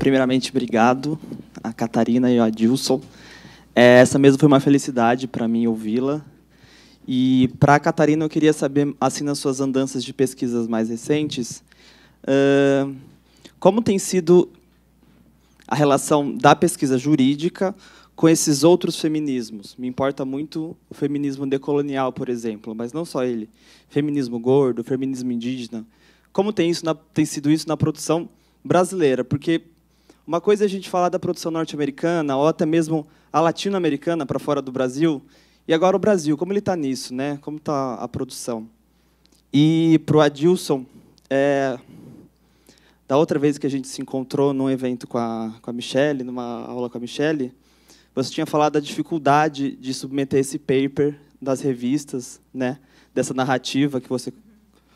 Primeiramente, obrigado a Catarina e ao Adilson. Essa mesmo foi uma felicidade para mim ouvi-la. E para a Catarina, eu queria saber, assim, nas suas andanças de pesquisas mais recentes, como tem sido a relação da pesquisa jurídica com esses outros feminismos. Me importa muito o feminismo decolonial, por exemplo, mas não só ele. Feminismo gordo, feminismo indígena. Como tem sido isso na produção brasileira? Porque uma coisa é a gente falar da produção norte-americana, ou até mesmo a latino-americana para fora do Brasil, e agora o Brasil, como ele está nisso, né? Como está a produção? E para o Adilson, da outra vez que a gente se encontrou num evento com a Michelle, numa aula com a Michelle, você tinha falado da dificuldade de submeter esse paper das revistas, né? Dessa narrativa que você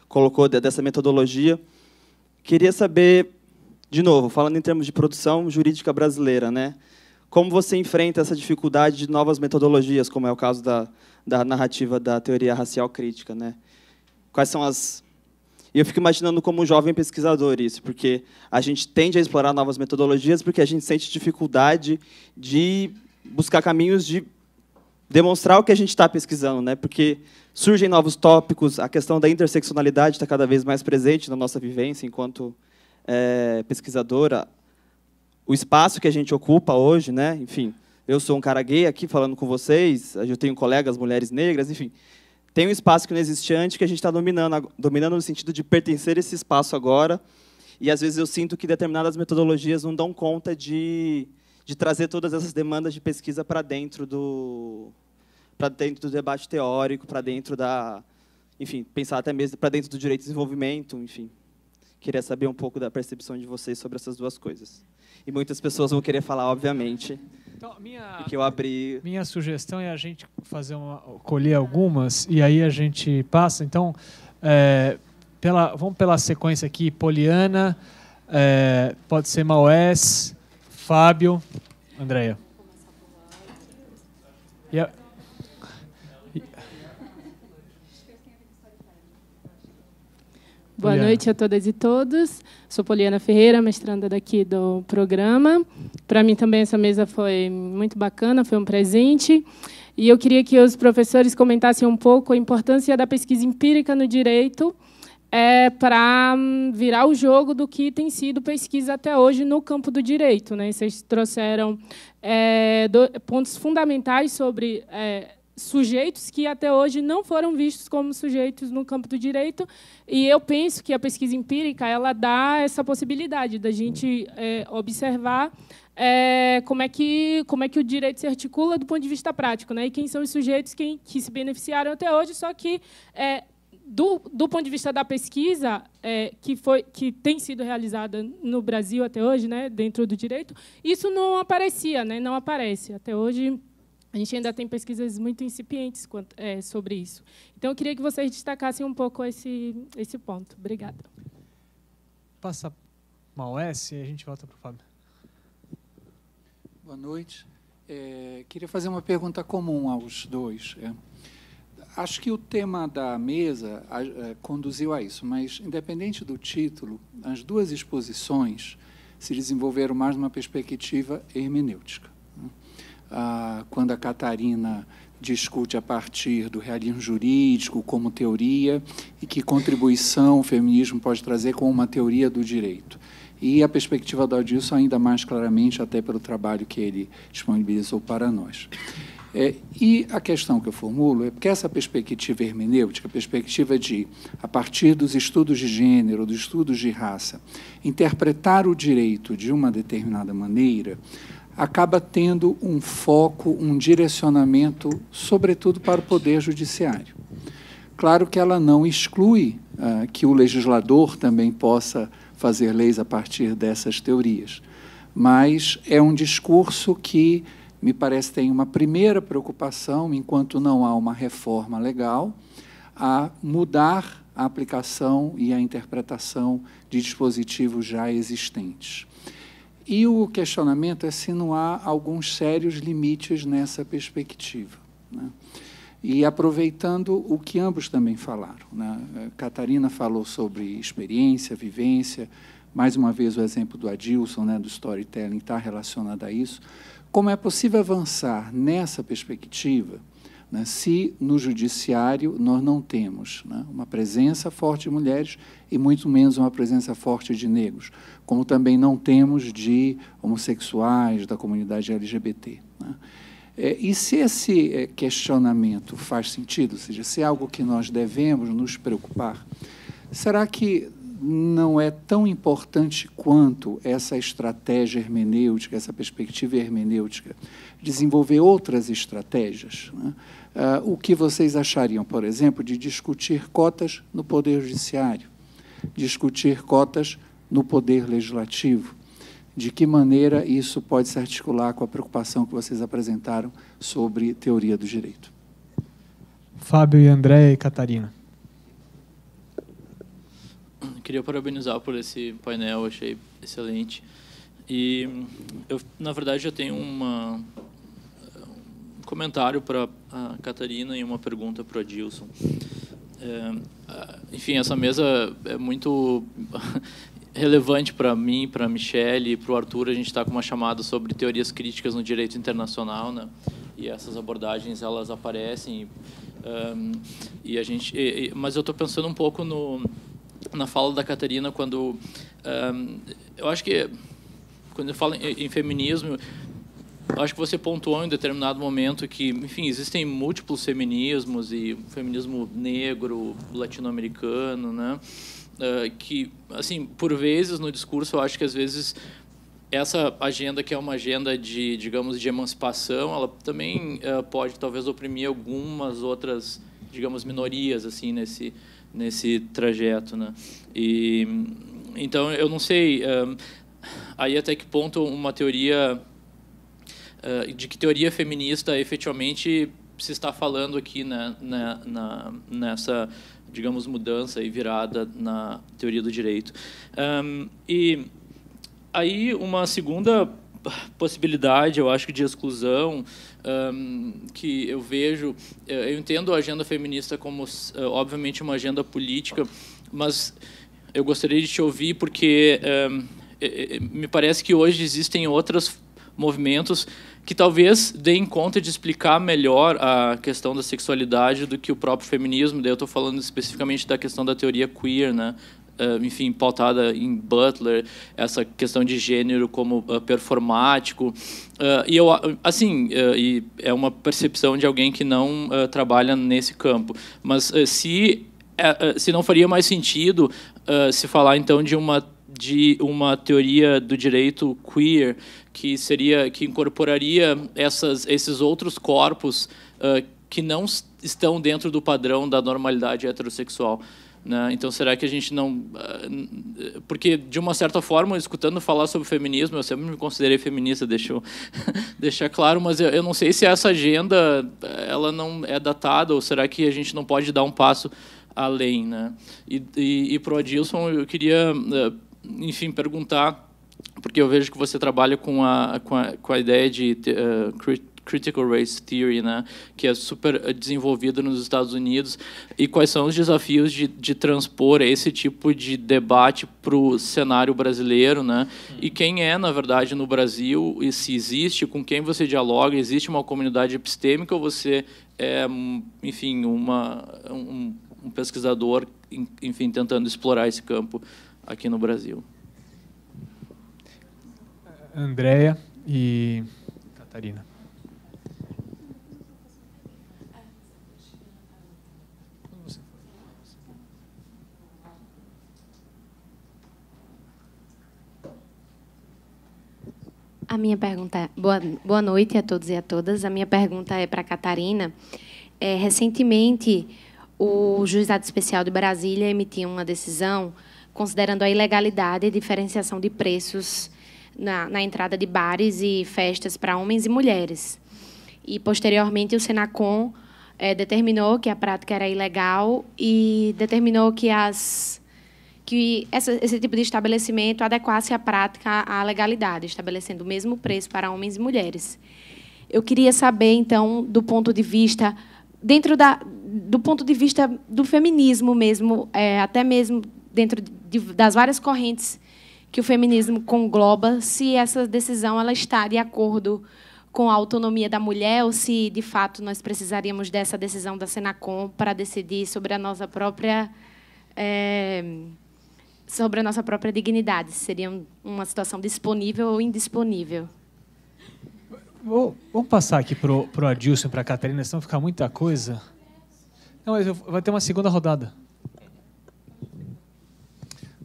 colocou, dessa metodologia. Queria saber, de novo, falando em termos de produção jurídica brasileira, né? Como você enfrenta essa dificuldade de novas metodologias, como é o caso da narrativa da teoria racial crítica, né? Quais são as... E eu fico imaginando como um jovem pesquisador isso, porque a gente tende a explorar novas metodologias porque a gente sente dificuldade de buscar caminhos de demonstrar o que a gente está pesquisando, né? Porque surgem novos tópicos, a questão da interseccionalidade está cada vez mais presente na nossa vivência enquanto pesquisadora. O espaço que a gente ocupa hoje, né? Enfim, eu sou um cara gay aqui falando com vocês, eu tenho colegas mulheres negras, enfim, tem um espaço que não existia antes que a gente está dominando no sentido de pertencer a esse espaço agora, e às vezes eu sinto que determinadas metodologias não dão conta de trazer todas essas demandas de pesquisa para dentro do debate teórico, para dentro enfim, pensar até mesmo para dentro do direito de desenvolvimento, enfim. Queria saber um pouco da percepção de vocês sobre essas duas coisas. E muitas pessoas vão querer falar, obviamente, então, porque eu abri... Minha sugestão é a gente colher algumas, e aí a gente passa. Então, vamos pela sequência aqui. Poliana, pode ser Maués, Fábio, Andréia. Boa noite a todas e todos. Sou Poliana Ferreira, mestranda daqui do programa. Para mim também essa mesa foi muito bacana, foi um presente. E eu queria que os professores comentassem um pouco a importância da pesquisa empírica no direito para virar o jogo do que tem sido pesquisa até hoje no campo do direito, né? Vocês trouxeram pontos fundamentais sobre... sujeitos que até hoje não foram vistos como sujeitos no campo do direito, e eu penso que a pesquisa empírica ela dá essa possibilidade da gente observar como é que o direito se articula do ponto de vista prático, né? E quem são os sujeitos que se beneficiaram até hoje, só que do ponto de vista da pesquisa que tem sido realizada no Brasil até hoje, né, dentro do direito, isso não aparecia, né? Não aparece até hoje. A gente ainda tem pesquisas muito incipientes sobre isso. Então, eu queria que vocês destacassem um pouco esse ponto. Obrigada. Passa Maués e a gente volta para o Fábio. Boa noite. Queria fazer uma pergunta comum aos dois. Acho que o tema da mesa conduziu a isso, mas, independente do título, as duas exposições se desenvolveram mais numa perspectiva hermenêutica. Quando a Catarina discute a partir do realismo jurídico como teoria e que contribuição o feminismo pode trazer como uma teoria do direito. E a perspectiva do Adilson ainda mais claramente, até pelo trabalho que ele disponibilizou para nós. E a questão que eu formulo é porque essa perspectiva hermenêutica, a perspectiva de, a partir dos estudos de gênero, dos estudos de raça, interpretar o direito de uma determinada maneira, acaba tendo um foco, um direcionamento, sobretudo para o Poder Judiciário. Claro que ela não exclui que o legislador também possa fazer leis a partir dessas teorias, mas é um discurso que, me parece, tem uma primeira preocupação, enquanto não há uma reforma legal, a mudar a aplicação e a interpretação de dispositivos já existentes. E o questionamento é se não há alguns sérios limites nessa perspectiva, né? E aproveitando o que ambos também falaram, né? Catarina falou sobre experiência, vivência, mais uma vez o exemplo do Adilson, né, do storytelling, está relacionado a isso, como é possível avançar nessa perspectiva, né, se no judiciário nós não temos, né, uma presença forte de mulheres e muito menos uma presença forte de negros, como também não temos de homossexuais, da comunidade LGBT. Né? E se esse questionamento faz sentido, ou seja, se é algo que nós devemos nos preocupar, será que não é tão importante quanto essa estratégia hermenêutica, essa perspectiva hermenêutica, desenvolver outras estratégias? Né? O que vocês achariam, por exemplo, de discutir cotas no Poder Judiciário, discutir cotas no Poder Legislativo? De que maneira isso pode se articular com a preocupação que vocês apresentaram sobre teoria do direito? Fábio e André e Catarina. Queria parabenizar por esse painel, achei excelente. E eu, na verdade, já tenho um comentário para a Catarina e uma pergunta para o Adilson. Enfim, essa mesa é muito relevante para mim, para a Michelle e para o Arthur. A gente está com uma chamada sobre teorias críticas no direito internacional, né? E essas abordagens elas aparecem. E a gente, mas eu estou pensando um pouco na fala da Catarina quando eu acho que quando eu falo em feminismo, eu acho que você pontuou em determinado momento que, enfim, existem múltiplos feminismos e feminismo negro, latino-americano, né? Que, assim, por vezes no discurso eu acho que às vezes essa agenda que é uma agenda de, digamos, de emancipação, ela também pode talvez oprimir algumas outras, digamos, minorias assim nesse trajeto, né? E então eu não sei aí até que ponto uma teoria de que teoria feminista efetivamente se está falando aqui, né, nessa, digamos, mudança e virada na teoria do direito. E aí uma segunda possibilidade, eu acho que de exclusão, que eu vejo, eu entendo a agenda feminista como, obviamente, uma agenda política, mas eu gostaria de te ouvir porque me parece que hoje existem outros movimentos que talvez deem conta de explicar melhor a questão da sexualidade do que o próprio feminismo. Daí eu estou falando especificamente da questão da teoria queer, né? Enfim, pautada em Butler, essa questão de gênero como performático. E eu, assim, e é uma percepção de alguém que não trabalha nesse campo. Mas se não faria mais sentido se falar então de uma teoria do direito queer que incorporaria esses outros corpos que não estão dentro do padrão da normalidade heterossexual, né? Então, será que a gente não... Porque, de uma certa forma, escutando falar sobre feminismo, eu sempre me considerei feminista, deixa eu deixar claro, mas eu não sei se essa agenda ela não é datada, ou será que a gente não pode dar um passo além, né? E para o Adilson, eu queria, enfim, perguntar, porque eu vejo que você trabalha com a ideia de Critical Race Theory, né, que é super desenvolvida nos Estados Unidos, e quais são os desafios de transpor esse tipo de debate para o cenário brasileiro, né, e quem é, na verdade, no Brasil, e se existe, com quem você dialoga, existe uma comunidade epistêmica ou você é, enfim, um pesquisador, enfim, tentando explorar esse campo aqui no Brasil? Andréia e Catarina. A minha pergunta é... Boa noite a todos e a todas. A minha pergunta é para a Catarina. Recentemente, o Juizado Especial de Brasília emitiu uma decisão considerando a ilegalidade e diferenciação de preços na entrada de bares e festas para homens e mulheres. E, posteriormente, o Senacom determinou que a prática era ilegal e determinou que esse tipo de estabelecimento adequasse a prática à legalidade, estabelecendo o mesmo preço para homens e mulheres. Eu queria saber, então, do ponto de vista, do ponto de vista do feminismo mesmo, até mesmo dentro das várias correntes que o feminismo congloba, se essa decisão ela está de acordo com a autonomia da mulher ou se, de fato, nós precisaríamos dessa decisão da Senacom para decidir sobre a nossa própria dignidade. Seria uma situação disponível ou indisponível. Vamos passar aqui para o Adilson e para a Catarina, senão ficar muita coisa. Não, mas vai ter uma segunda rodada.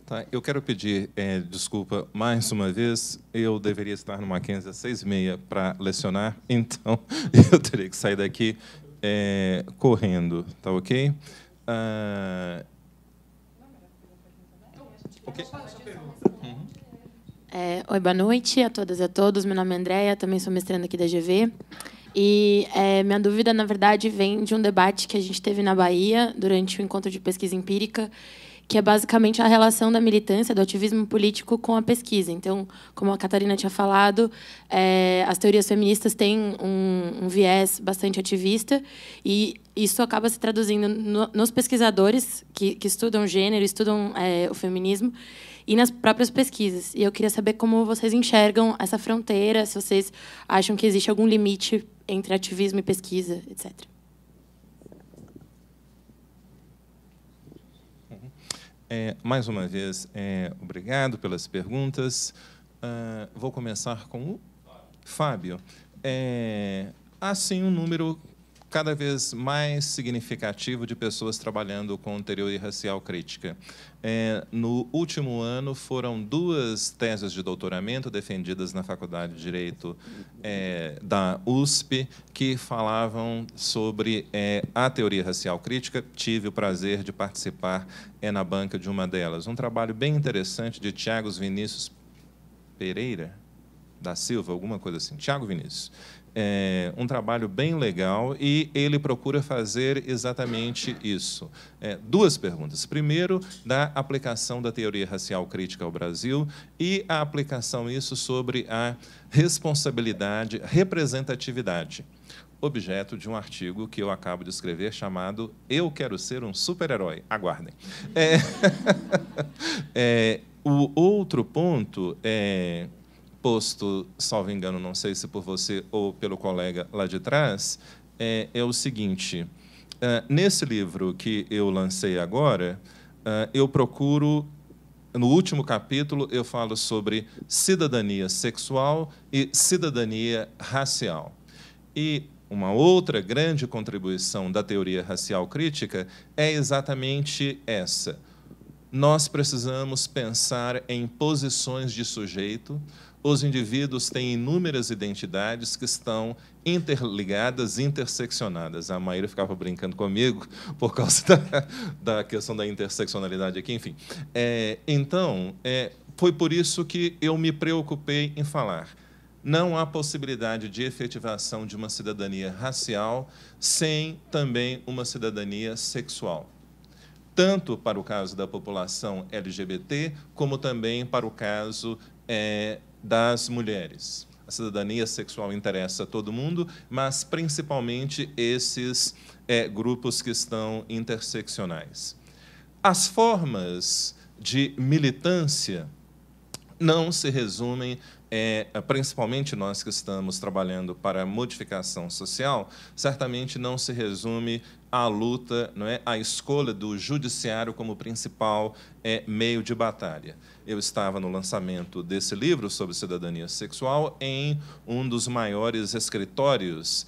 Tá, eu quero pedir desculpa mais uma vez. Eu deveria estar no Mackenzie às 6h30 para lecionar, então eu teria que sair daqui correndo, tá ok? Ok. Oi, boa noite a todas e a todos. Meu nome é Andréia, também sou mestranda aqui da GV. E minha dúvida, na verdade, vem de um debate que a gente teve na Bahia durante o encontro de pesquisa empírica, que é basicamente a relação da militância, do ativismo político com a pesquisa. Então, como a Catarina tinha falado, as teorias feministas têm um viés bastante ativista, e isso acaba se traduzindo nos pesquisadores que estudam gênero, estudam o feminismo, e nas próprias pesquisas. E eu queria saber como vocês enxergam essa fronteira, se vocês acham que existe algum limite entre ativismo e pesquisa, etc. Mais uma vez, obrigado pelas perguntas. Vou começar com o Fábio. Há, sim, um número cada vez mais significativo de pessoas trabalhando com teoria racial crítica. No último ano, foram 2 teses de doutoramento defendidas na Faculdade de Direito da USP, que falavam sobre a teoria racial crítica. Tive o prazer de participar na banca de uma delas. Um trabalho bem interessante de Tiago Vinícius Pereira da Silva, alguma coisa assim, Tiago Vinícius. Um trabalho bem legal, e ele procura fazer exatamente isso. 2 perguntas. Primeiro, da aplicação da teoria racial crítica ao Brasil e a aplicação isso sobre a responsabilidade, representatividade, objeto de um artigo que eu acabo de escrever chamado Eu Quero Ser um Super-Herói. Aguardem. O outro ponto posto, salvo engano, não sei se por você ou pelo colega lá de trás, é o seguinte: nesse livro que eu lancei agora, eu procuro, no último capítulo, eu falo sobre cidadania sexual e cidadania racial. E uma outra grande contribuição da teoria racial crítica é exatamente essa. Nós precisamos pensar em posições de sujeito. Os indivíduos têm inúmeras identidades que estão interligadas, interseccionadas. A Maíra ficava brincando comigo por causa da questão da interseccionalidade aqui, enfim. Então, foi por isso que eu me preocupei em falar. Não há possibilidade de efetivação de uma cidadania racial sem também uma cidadania sexual, tanto para o caso da população LGBT, como também para o caso das mulheres. A cidadania sexual interessa a todo mundo, mas principalmente esses grupos que estão interseccionais. As formas de militância não se resumem, principalmente nós que estamos trabalhando para a modificação social, certamente não se resume à luta, não é, à escolha do judiciário como principal meio de batalha. Eu estava no lançamento desse livro sobre cidadania sexual em um dos maiores escritórios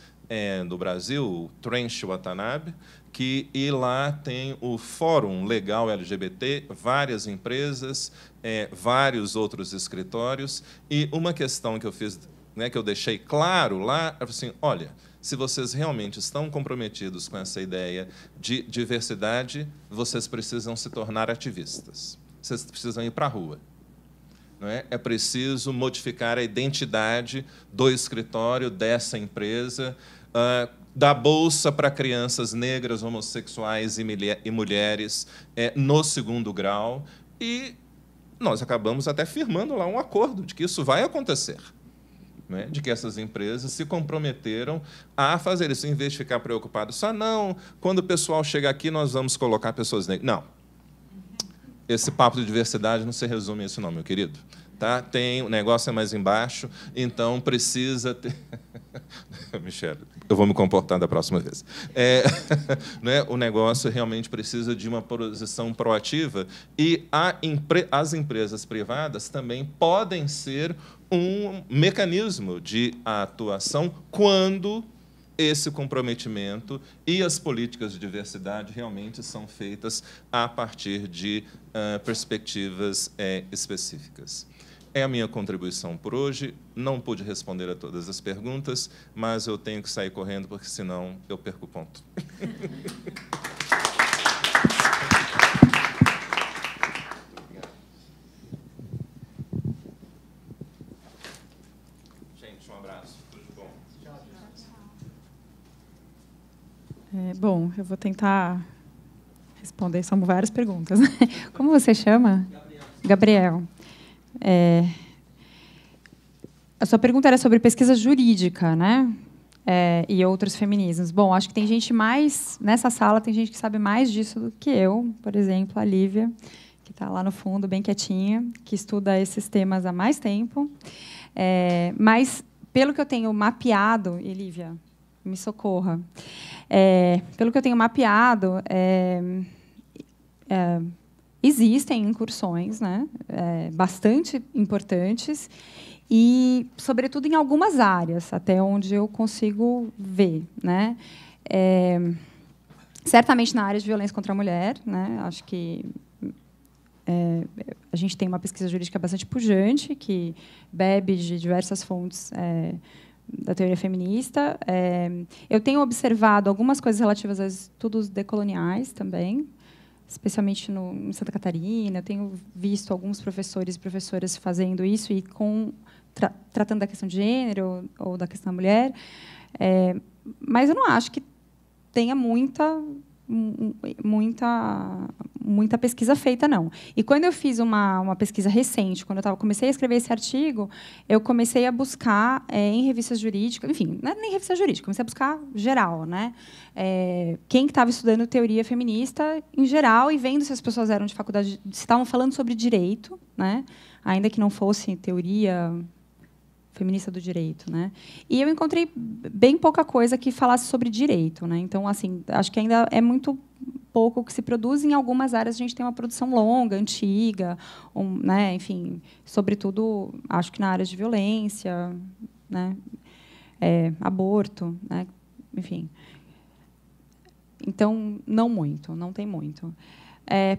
do Brasil, o Trench Watanabe, e lá tem o Fórum Legal LGBT, várias empresas, vários outros escritórios, e uma questão que eu fiz, né, que eu deixei claro lá, é assim: olha, se vocês realmente estão comprometidos com essa ideia de diversidade, vocês precisam se tornar ativistas. Vocês precisam ir para a rua. Não é? É preciso modificar a identidade do escritório, dessa empresa, da bolsa para crianças negras, homossexuais e mulheres no 2º grau. E nós acabamos até firmando lá um acordo de que isso vai acontecer, né? De que essas empresas se comprometeram a fazer isso, em vez de ficar preocupados só, não, quando o pessoal chegar aqui, nós vamos colocar pessoas negras. Não. esse papo de diversidade não se resume a isso, não, meu querido. Tá? O negócio é mais embaixo, então precisa ter... Michele, eu vou me comportar da próxima vez. Né, o negócio realmente precisa de uma posição proativa e as empresas privadas também podem ser um mecanismo de atuação quando esse comprometimento e as políticas de diversidade realmente são feitas a partir de perspectivas específicas. É a minha contribuição por hoje. Não pude responder a todas as perguntas, mas eu tenho que sair correndo, porque senão eu perco o ponto. Gente, um abraço. Tudo de bom. Bom, eu vou tentar responder. São várias perguntas. Como você chama? Gabriel. A sua pergunta era sobre pesquisa jurídica, né? E outros feminismos. Bom, acho que tem gente nessa sala tem gente que sabe mais disso do que eu. Por exemplo, a Lívia, que está lá no fundo, bem quietinha, que estuda esses temas há mais tempo. Mas, pelo que eu tenho mapeado, e Lívia, me socorra, pelo que eu tenho mapeado, existem incursões, né, bastante importantes e, sobretudo, em algumas áreas, até onde eu consigo ver, né? Certamente na área de violência contra a mulher, né? Acho que a gente tem uma pesquisa jurídica bastante pujante, que bebe de diversas fontes da teoria feminista. Eu tenho observado algumas coisas relativas a estudos decoloniais também, especialmente em Santa Catarina. Eu tenho visto alguns professores e professoras fazendo isso e tratando da questão de gênero ou da questão da mulher. Mas eu não acho que tenha muita pesquisa feita, não. E quando eu fiz uma pesquisa recente, quando eu comecei a escrever esse artigo, eu comecei a buscar em revistas jurídicas, enfim, não é nem revista jurídica, comecei a buscar geral, né? Quem estava estudando teoria feminista em geral e vendo se as pessoas eram de faculdade, se estavam falando sobre direito, né? Ainda que não fosse teoria feminista do direito, né? E eu encontrei bem pouca coisa que falasse sobre direito, né? Então, assim, acho que ainda é muito pouco que se produz. Em algumas áreas a gente tem uma produção longa, antiga, né? Enfim, sobretudo, acho que na área de violência, né? Aborto, né? Enfim. Então, não tem muito.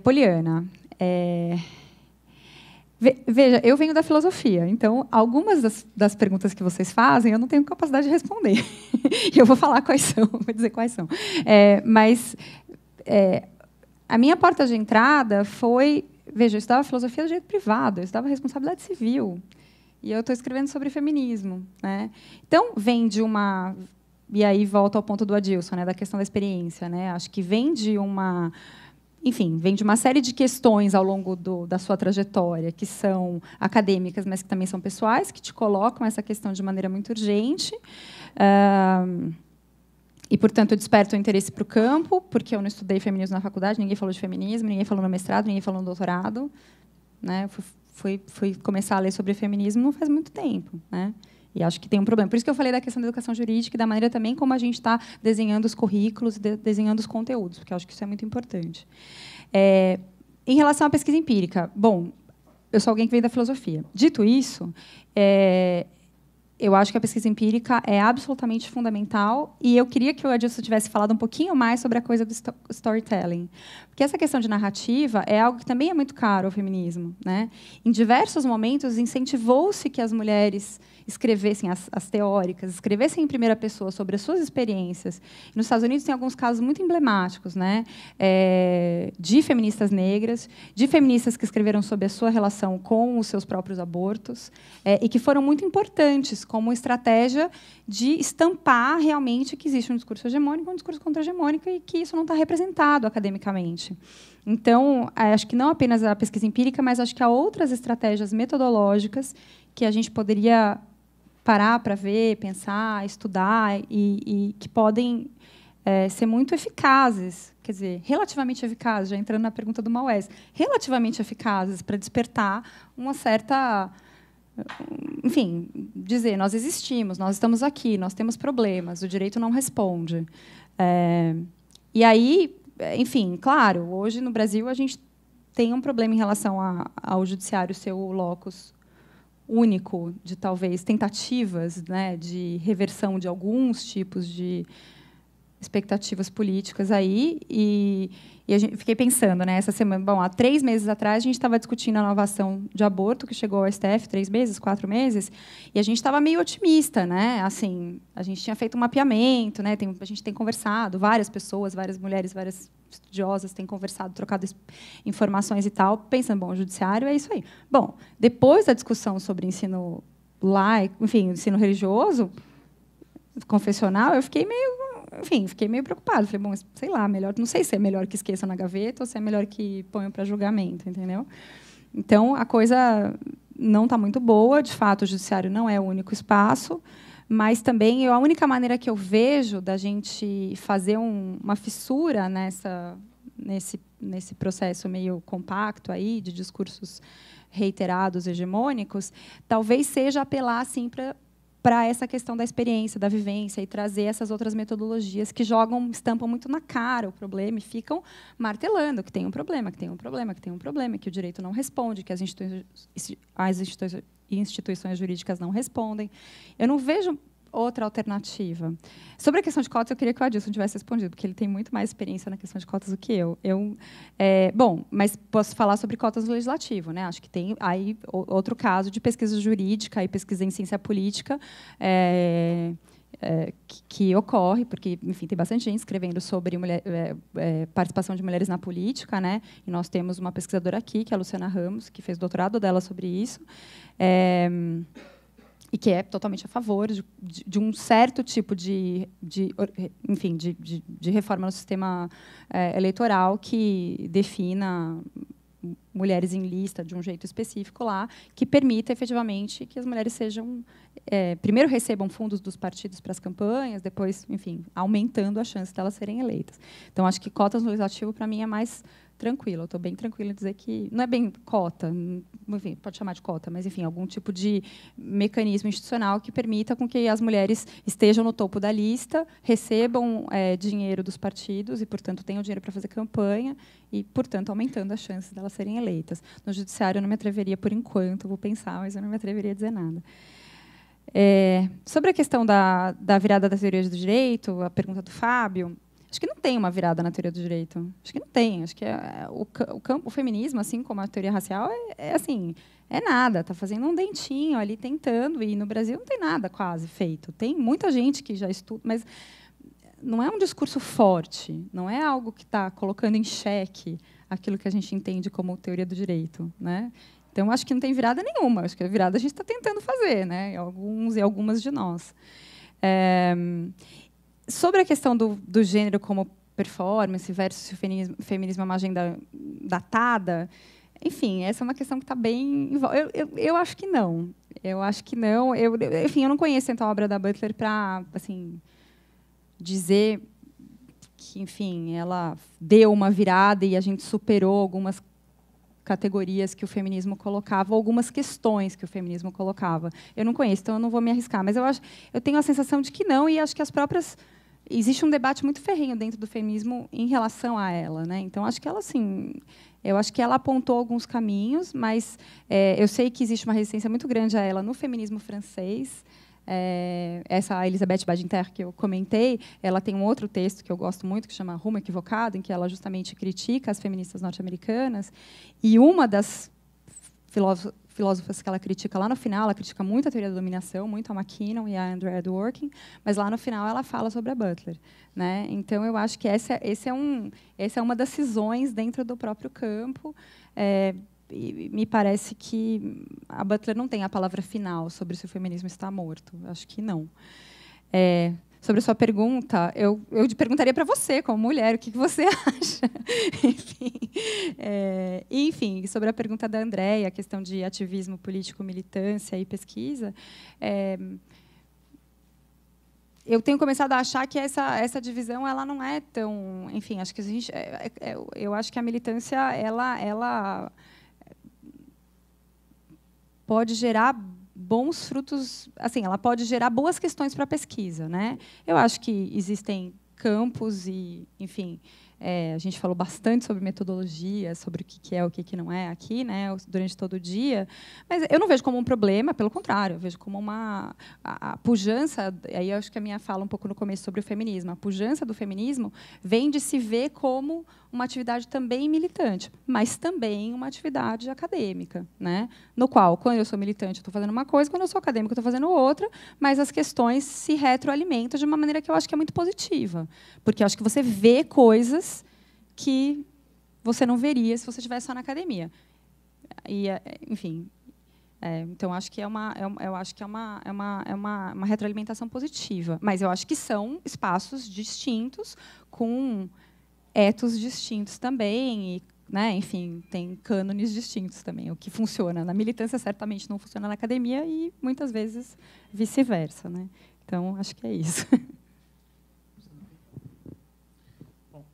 Poliana. Veja, eu venho da filosofia, então algumas das perguntas que vocês fazem eu não tenho capacidade de responder. E eu vou falar quais são, vou dizer quais são. Mas a minha porta de entrada foi... Veja, eu estudava filosofia do direito privado, eu estudava responsabilidade civil, e eu estou escrevendo sobre feminismo, né? Então, vem de uma... E aí volto ao ponto do Adilson, né, da questão da experiência, né? Acho que vem de uma... Enfim, vem de uma série de questões ao longo da sua trajetória, que são acadêmicas, mas que também são pessoais, que te colocam essa questão de maneira muito urgente. E, portanto, eu desperto o interesse para o campo, porque eu não estudei feminismo na faculdade, ninguém falou de feminismo, ninguém falou no mestrado, ninguém falou no doutorado, né? Fui começar a ler sobre feminismo não faz muito tempo, né? E acho que tem um problema. Por isso que eu falei da questão da educação jurídica e da maneira também como a gente está desenhando os currículos e desenhando os conteúdos, porque eu acho que isso é muito importante. Em relação à pesquisa empírica, bom, eu sou alguém que vem da filosofia. Dito isso, eu acho que a pesquisa empírica é absolutamente fundamental e eu queria que o Adilson tivesse falado um pouquinho mais sobre a coisa do storytelling. Porque essa questão de narrativa é algo que também é muito caro ao feminismo, né? Em diversos momentos, incentivou-se que as mulheres escrevessem, as teóricas, escrevessem em primeira pessoa sobre as suas experiências. Nos Estados Unidos tem alguns casos muito emblemáticos, né? De feministas negras, de feministas que escreveram sobre a sua relação com os seus próprios abortos, e que foram muito importantes como estratégia de estampar realmente que existe um discurso hegemônico, um discurso contra-hegemônico, e que isso não está representado academicamente. Então, acho que não apenas a pesquisa empírica, mas acho que há outras estratégias metodológicas que a gente poderia parar para ver, pensar, estudar, e que podem ser muito eficazes, quer dizer, relativamente eficazes, já entrando na pergunta do Maués, relativamente eficazes para despertar uma certa... Enfim, dizer, nós existimos, nós estamos aqui, nós temos problemas, o direito não responde. E aí, enfim, claro, hoje no Brasil a gente tem um problema em relação ao judiciário ser o locus único de, talvez, tentativas, né, de reversão de alguns tipos de expectativas políticas aí, e fiquei pensando, né, essa semana, bom, há 3 meses atrás a gente estava discutindo a nova ação de aborto que chegou ao STF, 3 meses, 4 meses, e a gente estava meio otimista, né, assim, a gente tinha feito um mapeamento, né, a gente tem conversado, várias pessoas, várias mulheres, várias estudiosas têm conversado, trocado informações e tal, pensando, bom, o judiciário é isso aí. Bom, depois da discussão sobre ensino laico, enfim, ensino religioso, confessional, eu fiquei meio preocupada. Falei, bom, sei lá, melhor, não sei se é melhor que esqueçam na gaveta ou se é melhor que ponham para julgamento, entendeu? Então, a coisa não está muito boa. De fato, o judiciário não é o único espaço, mas também a única maneira que eu vejo da gente fazer uma fissura nesse processo meio compacto aí de discursos reiterados, hegemônicos, talvez seja apelar assim para essa questão da experiência, da vivência, e trazer essas outras metodologias que estampam muito na cara o problema e ficam martelando que tem um problema, que tem um problema, que tem um problema, que o direito não responde, que as instituições jurídicas não respondem. Eu não vejo outra alternativa. Sobre a questão de cotas, eu queria que o Adilson tivesse respondido, porque ele tem muito mais experiência na questão de cotas do que eu. Bom, mas posso falar sobre cotas no legislativo, né? Acho que tem aí outro caso de pesquisa jurídica e pesquisa em ciência política que ocorre, porque, enfim, tem bastante gente escrevendo sobre participação de mulheres na política, né? E nós temos uma pesquisadora aqui, que é a Luciana Ramos, que fez o doutorado dela sobre isso. E que é totalmente a favor de um certo tipo de reforma no sistema eleitoral que defina mulheres em lista de um jeito específico lá, que permita efetivamente que as mulheres primeiro recebam fundos dos partidos para as campanhas, depois, enfim, aumentando a chance de elas serem eleitas. Então, acho que cotas no legislativo, para mim, é mais tranquilo. Eu estou bem tranquila em dizer que não é bem cota, enfim, pode chamar de cota, mas, enfim, algum tipo de mecanismo institucional que permita com que as mulheres estejam no topo da lista, recebam dinheiro dos partidos e, portanto, tenham dinheiro para fazer campanha e, portanto, aumentando as chances delas serem eleitas. No judiciário, eu não me atreveria, por enquanto, vou pensar, mas eu não me atreveria a dizer nada. Sobre a questão da virada da teoria do direito, a pergunta do Fábio, acho que não tem uma virada na teoria do direito. Acho que não tem. Acho que o feminismo, assim como a teoria racial, assim, nada. Está fazendo um dentinho ali, tentando. E no Brasil não tem nada quase feito. Tem muita gente que já estuda, mas não é um discurso forte. Não é algo que está colocando em xeque aquilo que a gente entende como teoria do direito, né? Então, acho que não tem virada nenhuma. Acho que a virada a gente está tentando fazer, né? Alguns e algumas de nós. Sobre a questão do gênero como performance versus se o feminismo é uma agenda datada, enfim, essa é uma questão que está bem... Eu acho que não. Eu acho que não. Enfim, eu não conheço então, a obra da Butler para assim, dizer que, enfim, ela deu uma virada e a gente superou algumas categorias que o feminismo colocava, algumas questões que o feminismo colocava. Eu não conheço, então eu não vou me arriscar. Mas eu tenho a sensação de que não, e acho que as próprias... Existe um debate muito ferrenho dentro do feminismo em relação a ela, né? Então, acho que ela, assim, eu acho que ela apontou alguns caminhos, mas eu sei que existe uma resistência muito grande a ela no feminismo francês. Essa Elisabeth Badinter que eu comentei, ela tem um outro texto que eu gosto muito, que chama Rumo Equivocado, em que ela justamente critica as feministas norte-americanas. E uma das filósofas que ela critica lá no final, ela critica muito a teoria da dominação, muito a McKinnon e a Andrea Dworkin, mas lá no final ela fala sobre a Butler, né? Então eu acho que essa é uma das cisões dentro do próprio campo. E me parece que a Butler não tem a palavra final sobre se o feminismo está morto. Acho que não. Sobre a sua pergunta, eu perguntaria para você, como mulher, o que você acha. Enfim, sobre a pergunta da Andréia, a questão de ativismo político, militância e pesquisa, eu tenho começado a achar que essa divisão ela não é tão, enfim, acho que a gente, eu acho que a militância ela pode gerar bons frutos, assim, ela pode gerar boas questões para a pesquisa, né? Eu acho que existem campos e, enfim, a gente falou bastante sobre metodologia, sobre o que é, o que não é aqui, né, durante todo o dia, mas eu não vejo como um problema, pelo contrário, eu vejo como a pujança, aí eu acho que a minha fala um pouco no começo sobre o feminismo, a pujança do feminismo vem de se ver como uma atividade também militante, mas também uma atividade acadêmica, né? No qual, quando eu sou militante, eu estou fazendo uma coisa, quando eu sou acadêmica, eu estou fazendo outra, mas as questões se retroalimentam de uma maneira que eu acho que é muito positiva, porque eu acho que você vê coisas que você não veria se você estivesse só na academia. E, enfim, então acho que eu acho que é uma retroalimentação positiva, mas eu acho que são espaços distintos com etos distintos também, e, né, enfim, tem cânones distintos também. O que funciona na militância certamente não funciona na academia e, muitas vezes, vice-versa, né? Então, acho que é isso. Bom,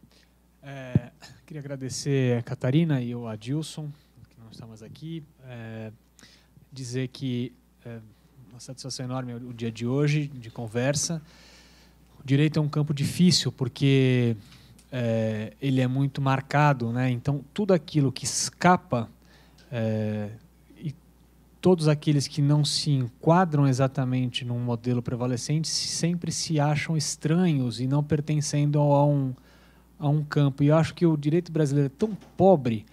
queria agradecer a Catarina e o Adilson, que não estamos aqui, dizer que uma satisfação enorme o dia de hoje, de conversa. O direito é um campo difícil, porque ele é muito marcado, né? Então, tudo aquilo que escapa e todos aqueles que não se enquadram exatamente num modelo prevalecente sempre se acham estranhos e não pertencendo a um campo. E eu acho que o direito brasileiro é tão pobre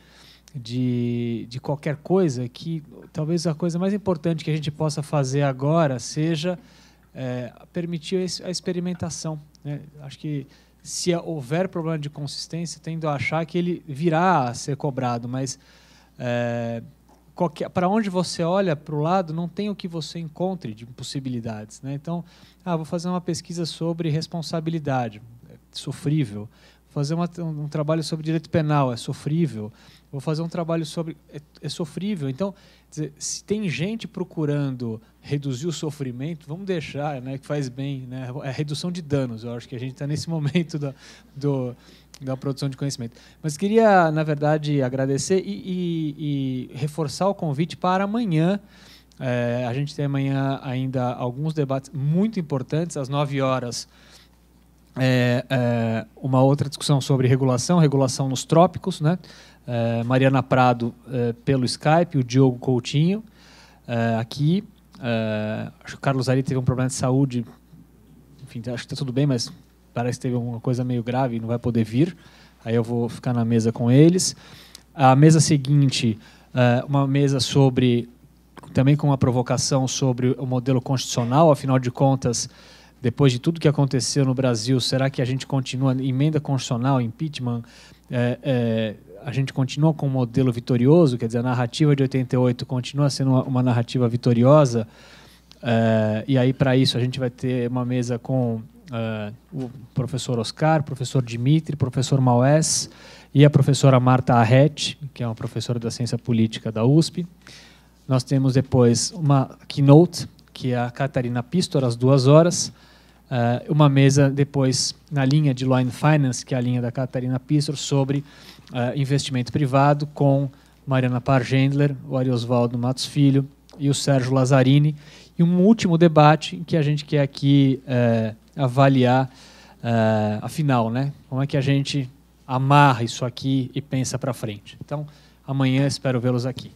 de qualquer coisa que talvez a coisa mais importante que a gente possa fazer agora seja permitir a experimentação, né? Acho que se houver problema de consistência, tendo a achar que ele virá a ser cobrado, mas para onde você olha para o lado, não tem o que você encontre de possibilidades, né? Então, vou fazer uma pesquisa sobre responsabilidade, é sofrível. Vou fazer um trabalho sobre direito penal, é sofrível. Vou fazer um trabalho sobre... é sofrível. Então, dizer, se tem gente procurando reduzir o sofrimento, vamos deixar, né, que faz bem, né? É a redução de danos. Eu acho que a gente está nesse momento da produção de conhecimento. Mas queria, na verdade, agradecer e reforçar o convite para amanhã. A gente tem amanhã ainda alguns debates muito importantes, às 9 horas. Uma outra discussão sobre regulação nos trópicos, né? Mariana Prado pelo Skype, o Diogo Coutinho aqui. Acho que o Carlos Ari teve um problema de saúde, enfim, acho que está tudo bem, mas parece que teve alguma coisa meio grave e não vai poder vir. Aí eu vou ficar na mesa com eles. A mesa seguinte, uma mesa sobre, também com uma provocação sobre o modelo constitucional, afinal de contas, depois de tudo que aconteceu no Brasil, será que a gente continua, emenda constitucional, impeachment, a gente continua com um modelo vitorioso, quer dizer, a narrativa de 88 continua sendo uma narrativa vitoriosa, e aí, para isso, a gente vai ter uma mesa com o professor Oscar, o professor Dimitri, o professor Maués e a professora Marta Arret, que é uma professora da Ciência Política da USP. Nós temos depois uma keynote, que é a Catarina Pistor, às 2 horas, uma mesa depois na linha de Law and Finance, que é a linha da Catarina Pistor, sobre investimento privado, com Mariana Pargendler, o Ariosvaldo Matos Filho e o Sérgio Lazzarini. E um último debate em que a gente quer aqui avaliar, afinal, né, como é que a gente amarra isso aqui e pensa para frente. Então, amanhã espero vê-los aqui.